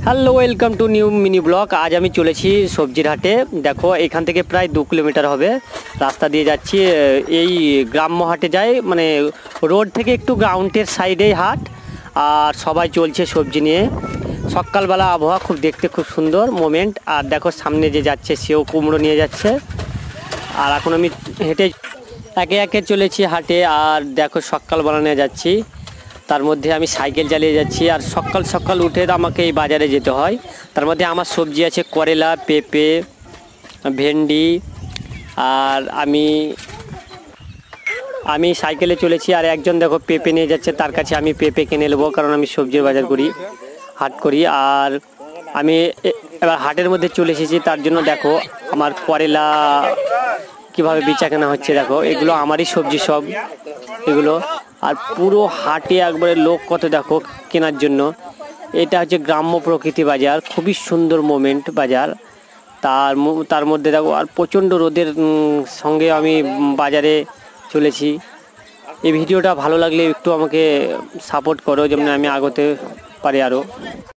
Hello, welcome to new mini blog. আজ আমি চলেছি সবজির হাটে। দেখো, এখান থেকে প্রায় 2 কিলোমিটার হবে রাস্তা দিয়ে যাচ্ছি। এই গ্রাম্য হাটে যাই, মানে রোড থেকে একটু গ্রাউন্ডের সাইডেই হাট। আর সবাই চলছে সবজি নিয়ে। সকালবেলা আবহাওয়া খুব দেখতে খুব সুন্দর মোমেন্ট। আর দেখো, সামনে যে যাচ্ছে সেও কুমড়ো নিয়ে যাচ্ছে। আর এখন আমি হেঁটে একে একে চলেছি হাটে। আর দেখো, সকালবেলা নিয়ে যাচ্ছি, তার মধ্যে আমি সাইকেল চালিয়ে যাচ্ছি। আর সকাল সকাল উঠে আমাকে এই বাজারে যেতে হয়। তার মধ্যে আমার সবজি আছে করলা, পেঁপে, ভেন্ডি। আর আমি সাইকেলে চলেছি। আর একজন দেখো পেঁপে নিয়ে যাচ্ছে, তার কাছে আমি পেঁপে কিনে নেবো, কারণ আমি সবজির বাজার করি, হাট করি। আর আমি এবার হাটের মধ্যে চলে এসেছি, তার জন্য দেখো আমার করলা কীভাবে বেচা কেনা হচ্ছে। দেখো, এগুলো আমারই সবজি সব এগুলো। আর পুরো হাটে একবারে লোক কত দেখো কেনার জন্য। এটা হচ্ছে গ্রাম্য প্রকৃতি বাজার, খুবই সুন্দর মোমেন্ট বাজার। তার মধ্যে দেখো, আর প্রচণ্ড রোদের সঙ্গে আমি বাজারে চলেছি। এই ভিডিওটা ভালো লাগলে একটু আমাকে সাপোর্ট করো, যেমন আমি আগাতে পারি আরও।